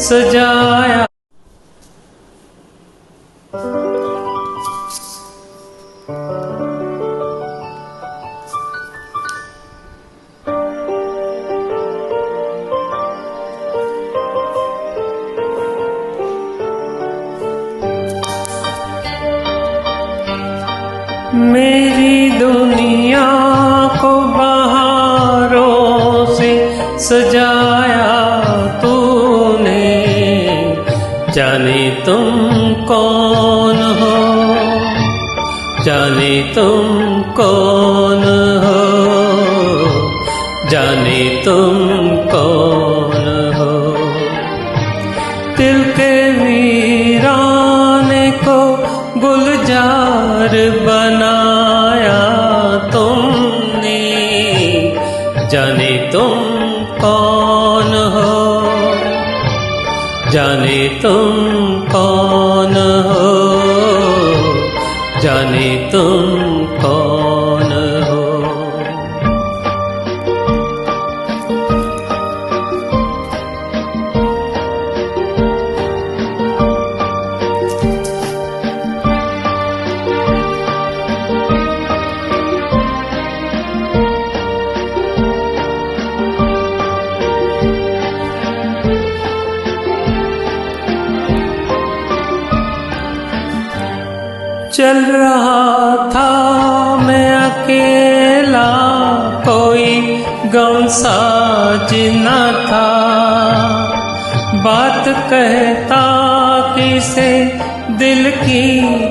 सजाया। मेरी दुनिया को बहारों से सजाया तूने, जाने तुम कौन हो, जाने तुम कौन हो, जाने तुम कौन हो। दिल के वीराने को गुलजार बनाया तुमने, जाने तुम कौन हो, जाने तुम कौन हो, जाने तुम कौन हो। चल रहा था मैं अकेला, कोई गम साज न था, बात कहता किसे दिल की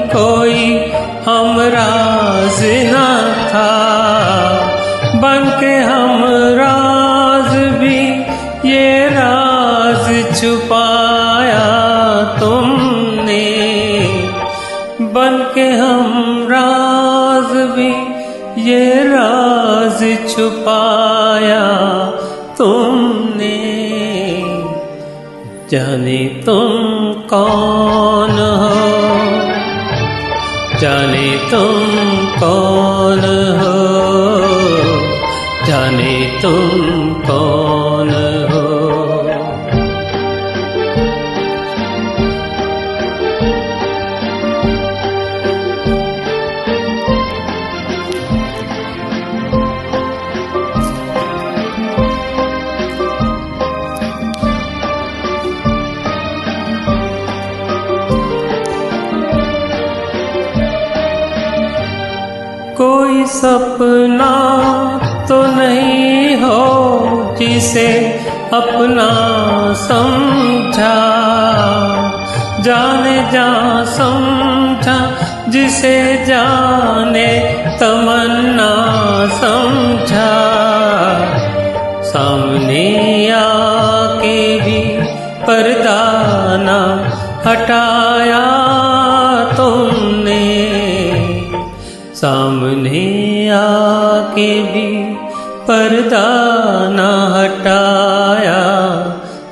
कोई हमराज न था। बन के हमराज भी ये राज छुपाया तुमने, बन के हमराज भी ये राज छुपाया तुमने, जाने तुम कौन हो, जाने तुम कौन हो, जाने तुम कौन हो। कोई सपना तो नहीं हो जिसे अपना समझा, जाने जा समझा जिसे जाने तमन्ना समझा। सामने आके भी पर्दा ना हटाया तुमने, सामने आके भी पर्दा न हटाया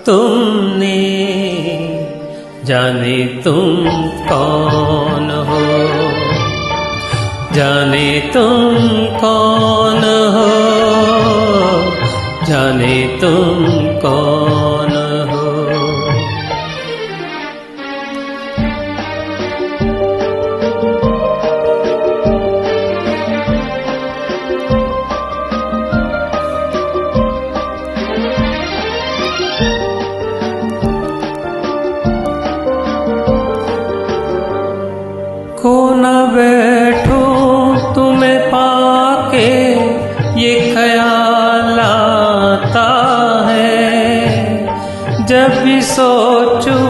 तुमने, जाने तुम कौन हो, जाने तुम कौन हो, जाने तुम कौन हो। खो न बैठूं तुम्हें पाके ये ख्याल आता है, जब भी सोचूं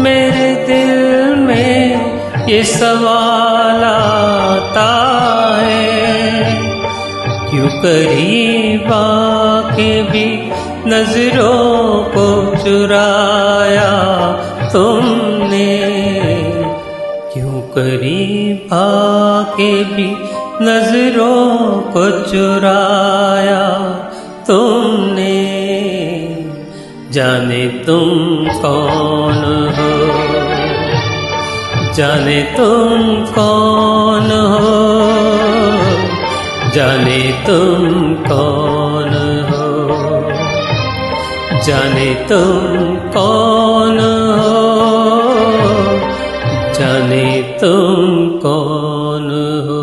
मेरे दिल में ये सवाल आता है। क्यों करीब आके भी नजरों को चुराया तुमने, क्यों करीब आके भी नजरों को चुराया तुमने, जाने तुम कौन हो, जाने तुम कौन हो, जाने तुम कौन हो, जाने तुम कौन हो, जाने तुम कौन हो।